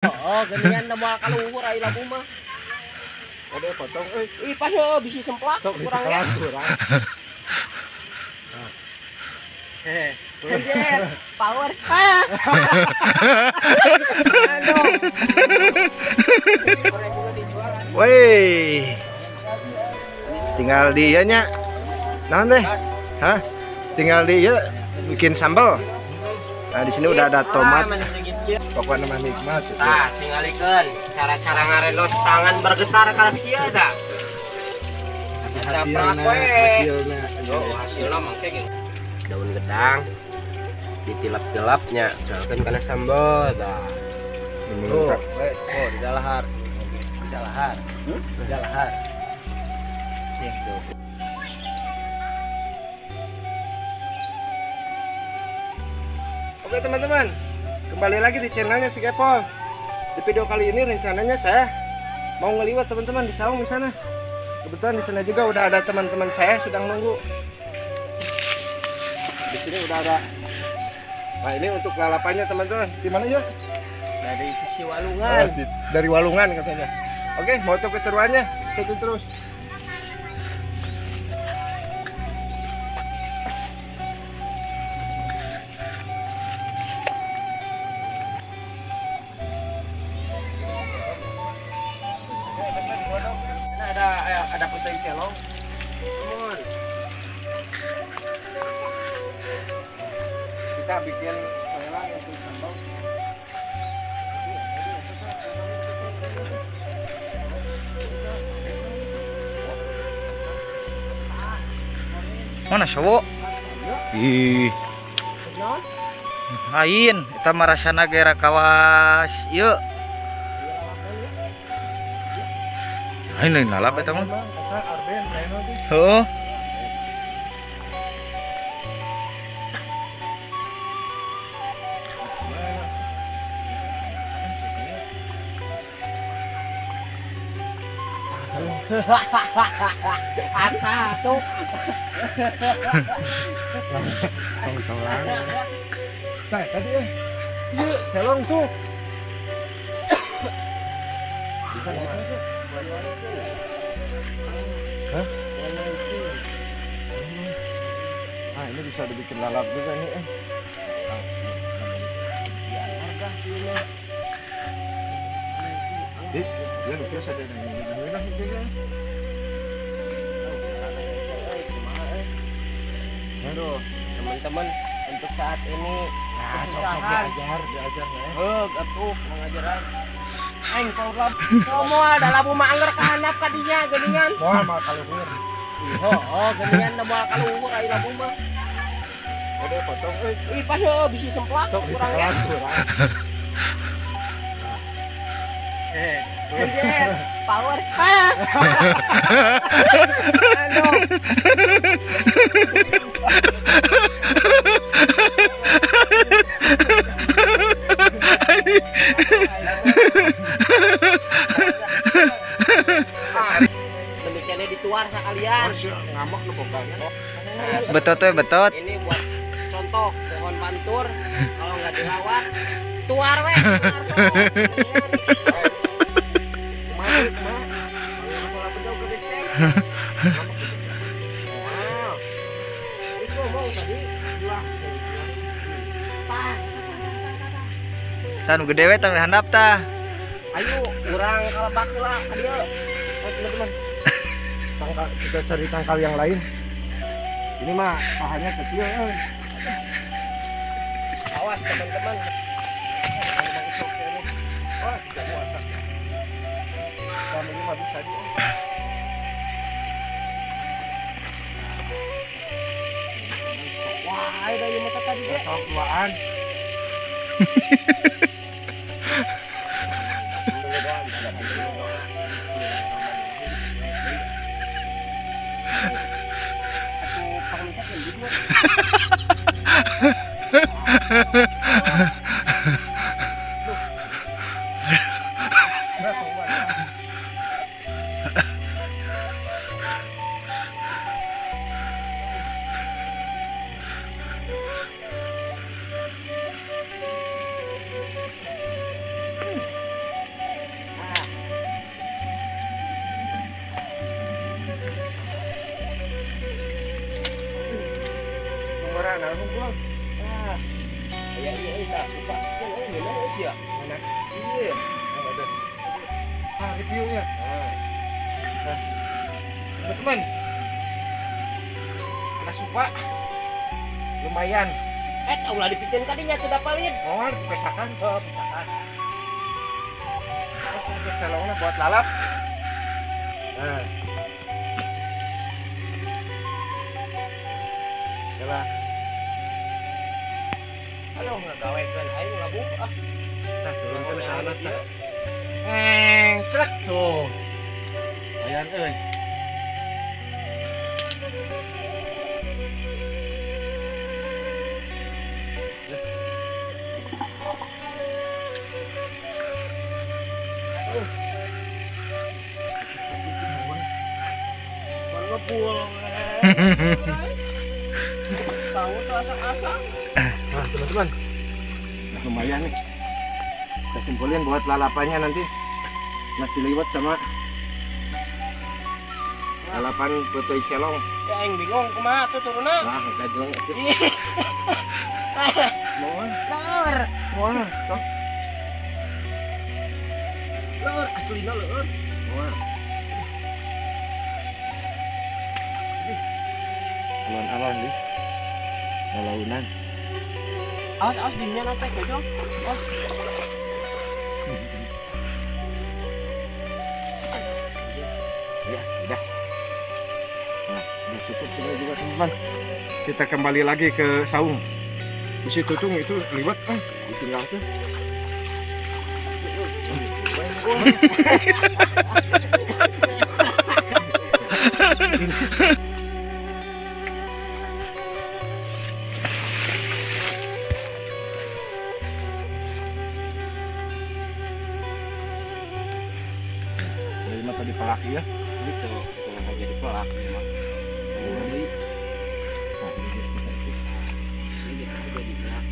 Oh, ganyan na mga kaluhur ay labo mah. Ada potong pas yo bisi semplak kurang ya. Anjir, power. Woi, tinggal dianya, nah deh, hah? Tinggal dia bikin sambal. Nah di sini udah ada tomat. Pokoknya mah nikmat. Nah, tinggalikeun cara-cara ngarelos tangan bergetar kalau sekieu da. Hasilnya. Oh, hasilnya mangke gitu. Daun gedang ditilap-tilapnya, misalkan kana sambal dah. Oh, di dalahar. Di dalahar. Di dalahar. Gitu. Oke teman-teman, kembali lagi di channelnya si Kepol. Di video kali ini rencananya saya mau ngeliwat teman-teman di saung di sana. Kebetulan di sana juga udah ada teman-teman saya sedang nunggu. Di sini udah ada. Nah ini untuk lalapannya teman-teman. Di mana yuk? Dari sisi Walungan. Dari Walungan katanya. Oke, mau tahu keseruannya? Ikutin terus. Ada putih celong. Kita bikin selang untuk sambal. Mana cowok? Ih, lain kita marasana gera kawas yuk. Ini lalap eta mah. Heuh. Ata tuh. Nah, tadi iya, celong tuh. Bisa hah? Ah, ini bisa dibikin lalap juga nih. Dia lukis ada Aduh, teman-teman untuk saat ini diajar ya. Atuh pengajaran. Aing tahu lab. Kamu ada labu mangger kahanap kadinya geuningan. Moal mah kaluhur. Oh, geuningan da moal kaluhur ai labu mah. Ada potong Pas yo bisi semplak kurang ya. Anjir, power. Aduh. Demikiannya dituar sekalian. Ngamuk lu pokoknya. Betot we betot. Ini buat contoh pohon pantur kalau nggak dirawat tuar weh. Tanu gede we tang handap tah. Ayo urang kalebak heula ka dieu. Teman-teman. Kita cari tangkal yang lain. Ini mah pahannya kecil. Awas teman-teman. Oh, tidak muat. Kami ini mah bisa di. Wah, ada yang mata tadi dia. Sokuan. hukum. Nah, iya tak suka sekian gimana sih ya? Mana? Iya. Ada. Reviewnya. Teman-teman. Anak suka. Lumayan. Ulah dipicen kadinya sudah palit. Oh, pesakan. Misalkan. Oke, salongnya buat lalap. Nah. Coba. Aduh, ngagawekeun aing ngabuk ah. Nah, turun ke sana teh. Cek tuh. Ayan euy. Ngepul. Tahu tuh asak-asak. Nah, teman-teman. Nah, lumayan nih. Kita kumpulin buat lalapannya nanti. Nasi liwet sama lalapan putu selong. Ya aing bingung kumaha tuh turunna. Wah, gajlong itu. Mohon. Leur. Wah, sok. Leur aslina leur. Wah. Alon-alon nih. Galaunan. Awas dinnya nanti kecok. Oh. Ya, udah. Nah, udah cukup sudah juga teman-teman. Kita kembali lagi ke saung. Di situ tuh itu liwat ditinggal tuh. Dari mata di pelak ya. Gitu, kalau jadi pelak memang. Ini. Nah, ini kita itu. Ini jadi pelak.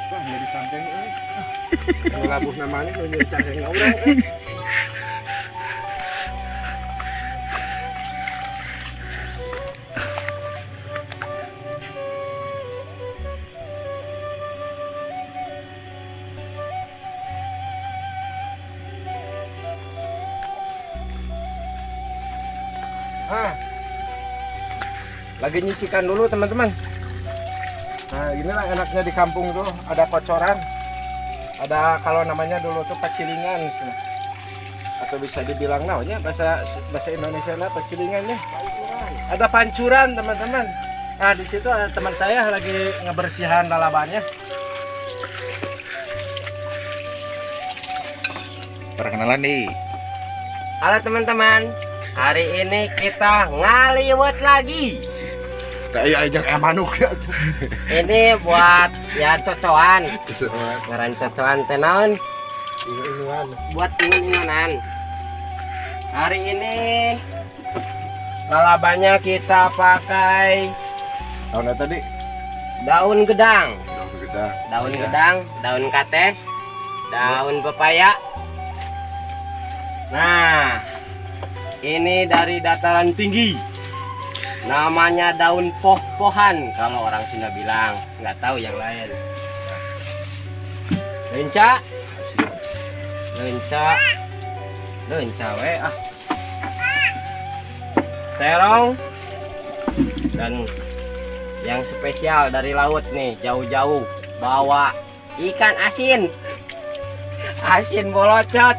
Wah, jadi cangkeng labuh namanya kalau jadi cangkeng orang lagi nyisikan dulu teman-teman. Nah, inilah enaknya di kampung tuh, ada kocoran. Ada kalau namanya dulu tuh pacilingan. Atau bisa dibilang namanya bahasa Indonesia lah pacilingannya. Ada pancuran, teman-teman. Nah, di situ ada teman saya lagi ngebersihan lalabannya. Perkenalan nih. Halo teman-teman. Hari ini kita ngaliwet lagi. Kayak ajang manuk ya. Ini buat ya cocoan. Ngaran cocoan teh naon? Buat ingan-inganan. Hari ini lalabannya kita pakai Tahun tadi daun gedang, kita. daun gedang, daun kates, daun pepaya. Nah, ini dari dataran tinggi. Namanya daun poh-pohan kalau orang Sunda bilang, nggak tahu yang lain. Lenca, lenca, lenca we ah. Terong dan yang spesial dari laut nih, jauh-jauh bawa ikan asin, asin bolocot.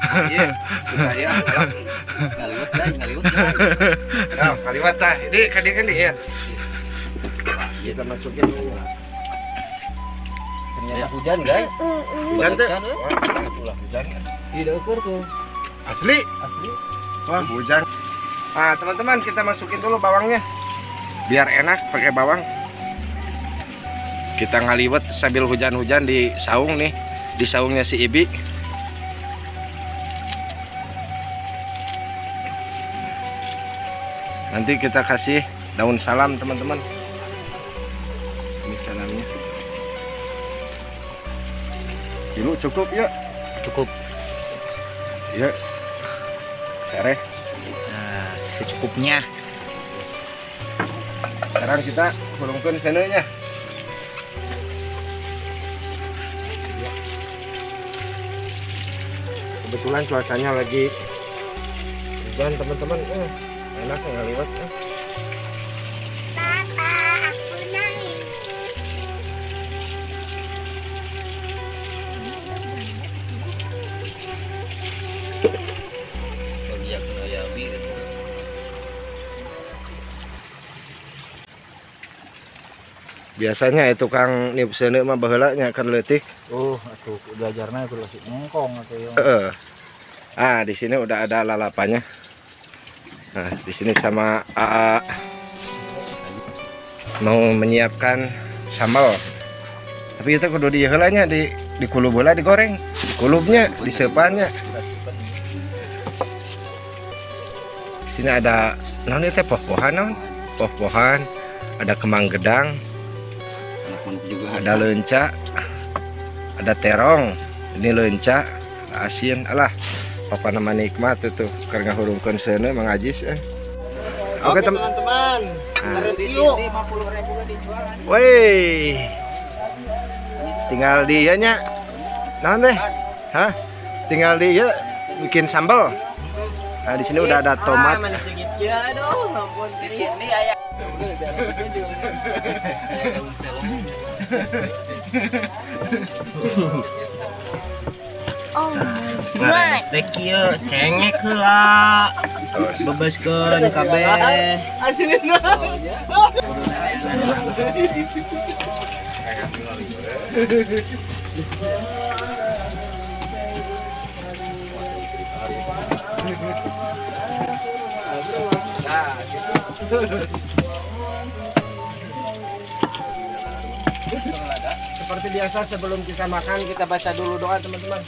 Iya, kita ya. Ngaliwet ngaliwet. Nah, kaliwat tah. Ini kadi kan ya. Kita masukin dulu. Ternyata hujan guys. Hujan tuh. Itulah hujan. Tidak ukur tuh. Asli. Asli. Wah, hujan. Nah, teman-teman kita masukin dulu bawangnya. Biar enak pakai bawang. Kita ngaliwet sambil hujan-hujan di saung nih. Di saungnya si Ibi. Nanti kita kasih daun salam teman-teman. Ini salamnya. Kilo cukup ya? Cukup. Ya. Sereh. Nah, secukupnya. Sekarang kita kurungkan senenya. Kebetulan cuacanya lagi hujan teman-teman. Enak nggak lewat. Biasanya itu Kang niup seuneu mah baheula nya kan leutik. Atuh diajarna itu lah ngongkong atuh yang. Di sini udah ada lalapannya. Nah, di sini sama AA mau menyiapkan sambal. Tapi itu kudu diheulanya di kulub heula digoreng. Di kulubnya, di seupannya. Di sini ada naon ieu teh poh-pohan naon? Poh-pohan, ada kemang gedang, ada lenca, ada terong. Ini lenca, asin, alah. Apa nama nikmat itu karena hurungkeun seuneu Mang Ajis. Oke teman-teman. Review 50.000 dijual. Woi. Tinggal dia nya. Naon teh? Hah? Tinggal dia bikin sambal. Nah, di sini udah ada tomat. Di sini aya Oh Nah, teh kieu cengek heula. Bebeskeun kabeh. Seperti biasa sebelum kita makan kita baca dulu doa teman-teman.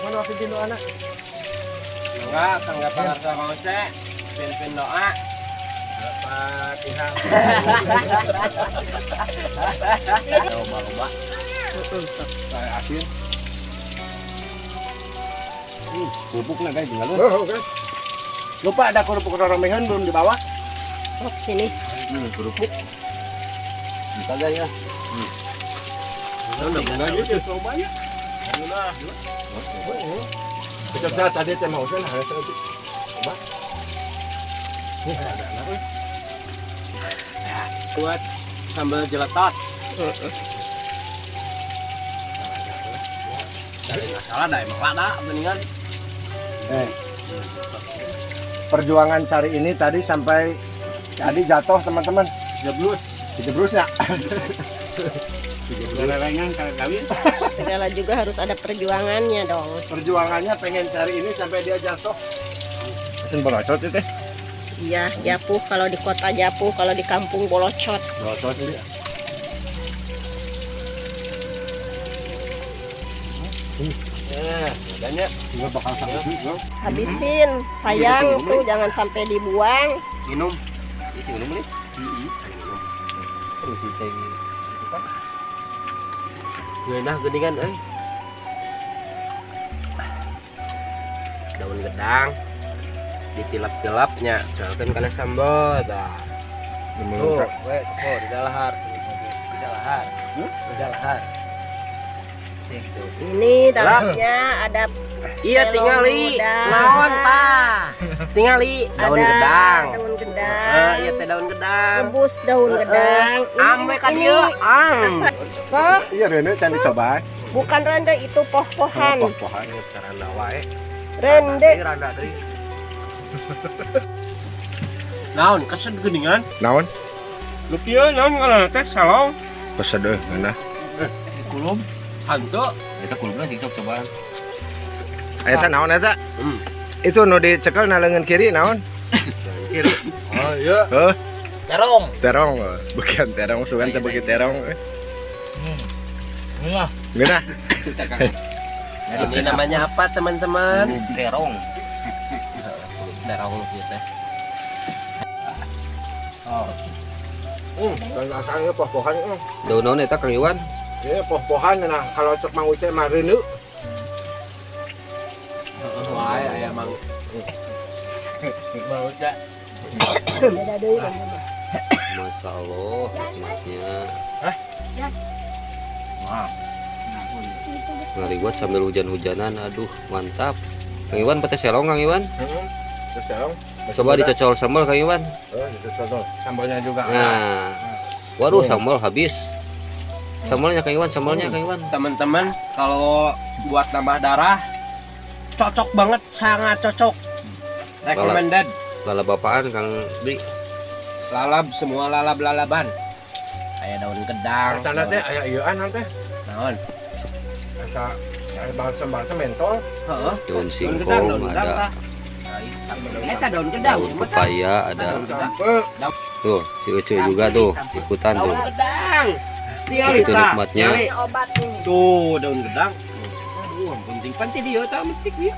Mana waktu dulu anak? Enggak, enggak pengerti mau cek. Pin doa. Al-Fatihah. Loba-loba. Saya asin. Kerupuknya guys, tinggal lu. Oke. Lupa ada kerupuk roromehan belum dibawa. Sok sini. Kerupuk. Kita aja ya. Udah enggak coba ya. Kita tadi teh mau sana harus coba. Buat sambal jeletot. Cari masalah dah emang lada mendingan. Perjuangan cari ini tadi sampai tadi jatuh teman-teman. Jeblus ya. Segala juga harus ada perjuangannya dong. Perjuangannya pengen cari ini sampai dia jatuh. Mesin bolocot itu teh. Iya, japuh kalau di kota japuh, kalau di kampung bolocot. Bolocot ini. Adanya Ini bakal sakit juga. Habisin, sayang tuh jangan sampai dibuang. minum. Isi minum nih. Ngeunah geuningan euy. Daun gedang ditilap-tilapnya, soalkan kana sambal tah. Tuh, we tuh di dalahar. Di dalahar. Di dalahar. Ini dalamnya ada Iya telur tingali. udang. Naon tah? Tingali daun ada gedang. daun gedang. Iya teh daun gedang. Rebus daun gedang. Ambe ka dieu, am. Kok Iya Rene can dicoba. bukan rende itu poh-pohan. Poh-pohan. Carana wae. Rende. Randa deui. Naon kesed geuningan? Naon? Lu kieu naon ngaranna teh salong? Pesed euy mana? Kulum hantu. Eta kulumna sok cobaan. Eta naon eta? Hmm. Itu nu dicekel na leungeun kiri naon? Kiri. Oh iya. Heuh, Terong. terong. Bukan terong, sugan teh beuki terong. Iya. Gimana? Ini namanya apa teman-teman? Terong. Terong kieu teh. Asalnya poh-pohan. Daun naon eta Kang Iwan? Iya poh-pohan nah kalau cek Mang Uce mah reuneu. Wae aya mang Mau tak? Beda deui kan. Masya Allah nikmatnya. Ngariwat sambil hujan-hujanan, aduh mantap. Kang Iwan pakai selong Kang Iwan. Terus sekarang Coba dicocol sambal Kang Iwan. itu contoh sambalnya juga. Nah, waduh sambal habis. Sambalnya Kang Iwan, sambalnya Kang Iwan. Teman-teman, kalau buat nambah darah cocok banget, sangat cocok. Recommended. Lala bapaan Kang Bri. Lalab, semua lalab-lalaban. Kayak daun kedang. Tanda teh aya ieuan teh. Naon? Asa balsam mentol. Heeh. Daun Daun singkong gedang, daun gedang ada, tah. Eta daun gedang. daun pepaya ada. Sampai Tuh, si Ucu juga tuh ikutan tuh. Daun gedang. Tinggal Itu kita. nikmatnya. Ini obat ini. Tuh, daun gedang. Aduh, penting panti dia tak mesti dia.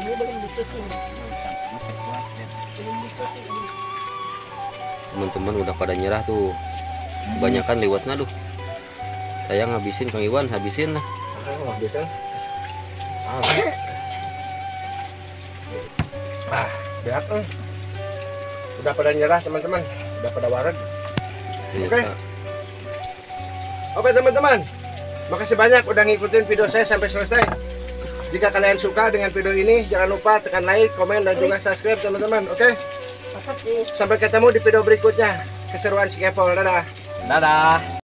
Ini belum dicuci. Teman-teman udah pada nyerah tuh. Kebanyakan liwatnya tuh. Saya ngabisin Kang Iwan, habisin lah. bisa. Lihat udah pada nyerah teman-teman, udah pada waret. Oke. Oke teman-teman, makasih banyak udah ngikutin video saya sampai selesai. Jika kalian suka dengan video ini, jangan lupa tekan like, komen, dan juga subscribe teman-teman. Oke, Makasih. sampai ketemu di video berikutnya. Keseruan si Kepol, dadah. Dadah.